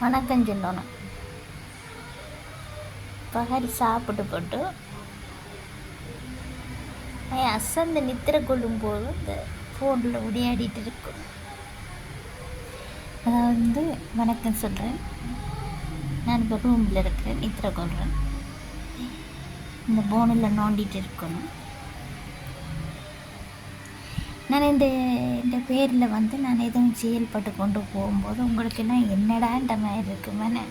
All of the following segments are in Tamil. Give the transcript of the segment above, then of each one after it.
வணக்கம் சொல்லணும். பகல் சாப்பிட்டு போட்டு அசந்து நித்திரை கொள்ளும்போது இந்த ஃபோனில் விளையாடிட்டு இருக்கும். அதாவது வணக்கம் சொல்கிறேன். நான் இப்போ ரூமில் இருக்கிறேன், நித்திரை கொள்கிறேன். இந்த ஃபோனில் நோண்டிட்டு இருக்கணும். நான் இந்த பேரில் நான் எதுவும் செயல்பட்டு கொண்டு போகும்போது உங்களுக்கு எல்லாம் என்னடான்ற மாதிரி இருக்குமே.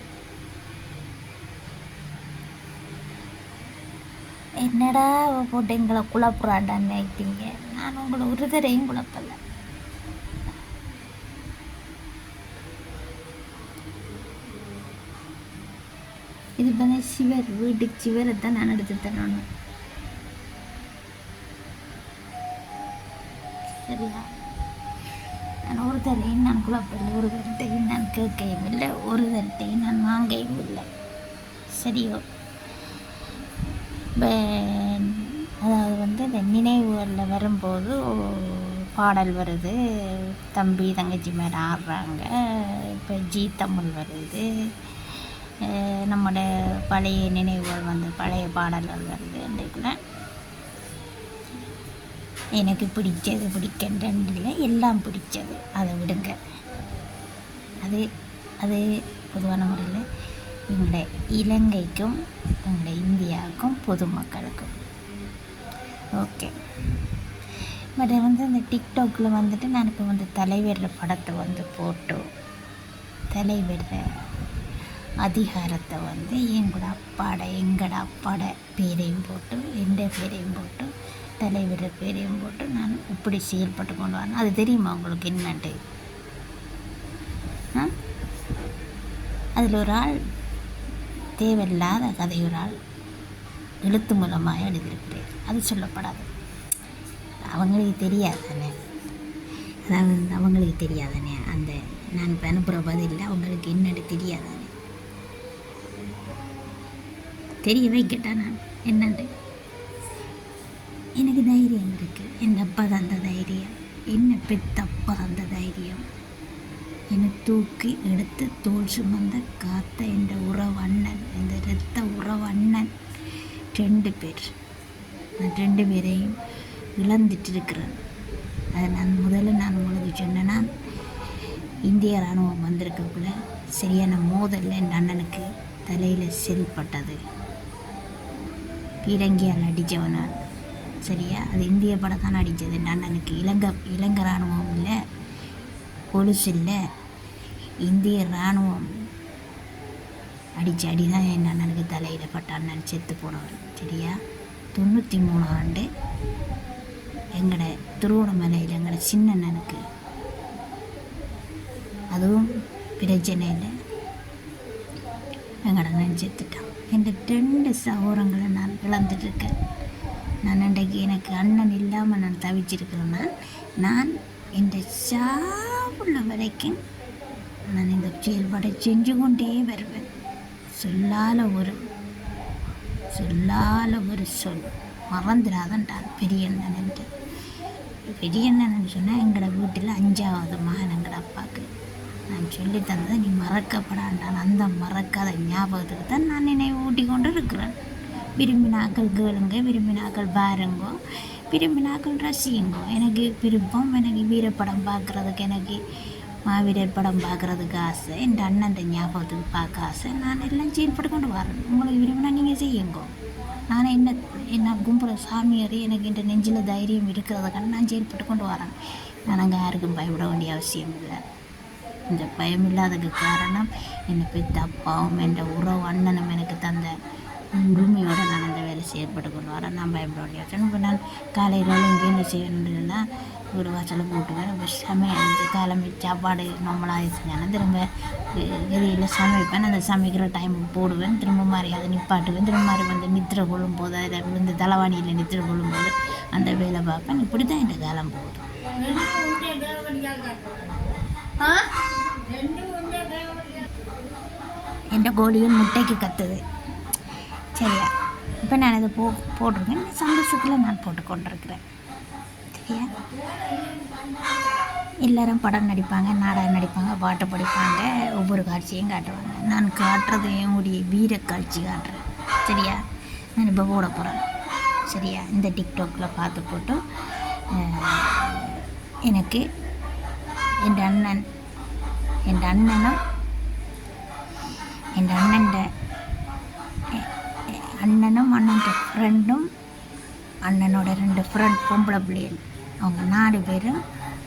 என்னடா போட்டு எங்களை குழப்புறாண்டான்னு நினைப்பீங்க. நான் உங்களை ஒரு தரையும் குழப்பல. இது சிவர் வீட்டுக்கு சிவரை தான் நான் எடுத்து தரணும். சரியா? நான் ஒரு தரையும் நான் குழப்பல, ஒரு தரத்தையும் நான் கேட்கவும் இல்லை, ஒரு தரத்தையும் நான் வாங்கவும் இல்லை. சரியோ? அதாவது இந்த நினைவுகளில் வரும்போது பாடல் வருது, தம்பி தங்கச்சி மேலே ஆடுறாங்க, இப்போ ஜி தமிழ் வருது, நம்மளோட பழைய நினைவுகள் பழைய பாடல்கள் வருது. அன்றைக்குள்ள எனக்கு பிடிச்சது பிடிக்கின்றதில்லை, எல்லாம் பிடிச்சது, அதை விடுங்க. அது பொதுவான முறையில் எங்களுடைய இலங்கைக்கும் எங்களுடைய இந்தியாவுக்கும் பொதுமக்களுக்கும் ஓகே. பட் அந்த டிக்டாக்கில் நான் இப்போ தலைவர் படத்தை போட்டு தலைவர் அதிகாரத்தை எங்களோட அப்பாட பேரையும் போட்டு எந்த பேரையும் போட்டு தலைவர் பேரையும் போட்டு நான் இப்படி செயல்பட்டு கொண்டு வரேன். அது தெரியுமா உங்களுக்கு என்னட்டு? அதில் ஒரு ஆள் தேவையில்லாத கதையுறால் எழுத்து மூலமாக எழுதியிருக்கிறேன். அது சொல்லப்படாது. அவங்களுக்கு தெரியாதானே, அதாவது அவங்களுக்கு தெரியாதானே, அந்த நான் இப்போ அனுப்புகிற பதில் அவங்களுக்கு என்னென்னு தெரியாதானே. தெரிய வைக்கிட்டா நான் என்னண்டு எனக்கு தைரியம் இருக்குது. என் அப்பா தந்த தைரியம், என்ன பெத்தப்பா தந்த தைரியம், என்னை தூக்கி எடுத்து தோல் சுமந்த காத்த என்ற உறவண்ணன், இந்த இரத்த உறவண்ணன் 2 பேர். நான் 2 பேரையும் இழந்துட்டு இருக்கிறேன். அதை நான் உங்களுக்கு சொன்னேன்னா, இந்திய இராணுவம் வந்திருக்கக்குள்ள சரியான மோதலில் என் அண்ணனுக்கு தலையில் செல்பட்டது. இலங்கையால் அடித்தவனால். சரியா? அது இந்திய படம் தான் அடித்தது என் அண்ணனுக்கு. இலங்கை இராணுவம் இல்லை, கொலுசு இல்லை, இந்திய இராணுவம் அடித்த அடி தான் என் அண்ணனுக்கு தலையில் பட்ட. அண்ணன் செத்து போனவர். சரியா? 93 ஆண்டு எங்களோட திருவோணமலையில் எங்களோட சின்ன அண்ணனுக்கு, அதுவும் பிரச்சனை இல்லை, எங்களோட அண்ணன் செத்துட்டான். என் 2 சகோதரங்களை நான் இழந்துட்டுருக்கேன். நான் இன்றைக்கு எனக்கு அண்ணன் இல்லாமல் நான் தவிச்சிருக்கிறேன்னா, நான் இந்த சாவுள்ள வரைக்கும் நான் இந்த செயல்பாடை செஞ்சு கொண்டே வருவேன். சொல்லால ஒரு சொல் மறந்துடாதன்டான் பெரியண்ணன் என்று. பெரியண்ணன் சொன்னால் எங்களோட வீட்டில் 5ஆவது மகன் எங்களோட அப்பாவுக்கு. நான் சொல்லி தந்ததை நீ மறக்கப்படாண்டான். அந்த மறக்காத ஞாபகத்துக்கு தான் நான் நினைவு ஊட்டி கொண்டு இருக்கிறேன். விரும்பினாக்கள் கேளுங்க, விரும்பினாக்கள் பாருங்கோ, விரும்பினாக்கள் ரசியுங்கோ. எனக்கு விருப்பம். எனக்கு வீரப்படம் பார்க்குறதுக்கு, எனக்கு மாவீரர் படம் பார்க்குறதுக்கு ஆசை, என் அண்ணன் ஞாபகத்துக்கு பார்க்க ஆசை. நான் எல்லாம் செயல்பட்டு கொண்டு வரேன். உங்களுக்கு விரும்பினா நீங்கள் செய்யுங்கோ. நான் என்ன கும்புற சாமியார் எனக்கு இந்த நெஞ்சில் தைரியம் இருக்கிறதுக்கான நான் செயல்பட்டு கொண்டு வரேன். நான் அங்கே யாருக்கும் பயப்பட வேண்டிய அவசியம் இல்லை. இந்த பயம் இல்லாததுக்கு காரணம் என்னை பெற்ற அப்பாவும் என் உறவு அண்ணனும் எனக்கு தந்த உரிமையோடு நான் அந்த வேலை செயல்பட்டு கொண்டு வரேன். நான் பயப்பட வேண்டிய அவசியம். இப்போ நான் காலையில் இங்கேருந்து செய்யணுன்னா ஒரு வாசலை போட்டுவேன். இப்போ சமையல் காலமே சாப்பாடு நம்மளாக செஞ்சாலும் திரும்ப வெளியில் சமைப்பேன். அந்த சமைக்கிற டைமுக்கு போடுவேன். திரும்ப மாதிரி அதை நிப்பாட்டுவேன். திரும்ப மாதிரி நித்திரை கொள்ளும் போது, அதில் விழுந்து தலைவாணியில் நித்திரை கொள்ளும் போது அந்த வேலை பார்ப்பேன். இப்படி தான் இந்த காலம் போகுது. என் கோழியும் முட்டைக்கு கத்துது. சரியா? இப்போ நான் இதை போட்டிருக்கேன். சந்தோஷத்தில் நான் போட்டு கொண்டிருக்கிறேன். சரியா? எல்லோரும் படம் நடிப்பாங்க, நாடகம் நடிப்பாங்க, பாட்டு படிப்பாங்க, ஒவ்வொரு காட்சியும் காட்டுவாங்க. நான் காட்டுறது என்னுடைய வீர காட்சி காட்டுறேன். சரியா? நான் இப்போ போட போகிறேன். சரியா? இந்த டிக்டாக்கில் பார்த்து போட்டு எனக்கு என் அண்ணனும் அண்ணன் ஃப்ரெண்டும் அண்ணனோட 2 ஃப்ரெண்ட் பொம்பளை பிள்ளைகள் அவங்க 4 பேரும்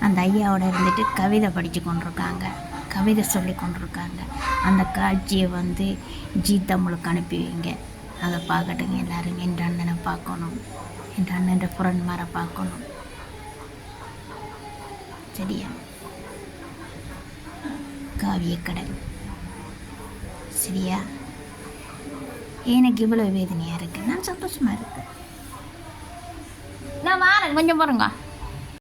அந்த ஐயாவோட இருந்துட்டு கவிதை படித்து கொண்டிருக்காங்க, கவிதை சொல்லி கொண்டிருக்காங்க. அந்த காட்சியை வந்து ஜி தமிழுக்கு அனுப்பி வைங்க. அதை பார்க்கட்டுங்க எல்லோரும். என் அண்ணனை பார்க்கணும், என் அண்ணன் ஃப்ரெண்ட் மாதிரி பார்க்கணும். சரியா? காவியக்கடல். சரியா? எனக்கு இவ்வளோ வேதனையாக இருக்குது. நான் சந்தோஷமாக இருக்கேன். நான் வாரேன், கொஞ்சம் பாருங்க.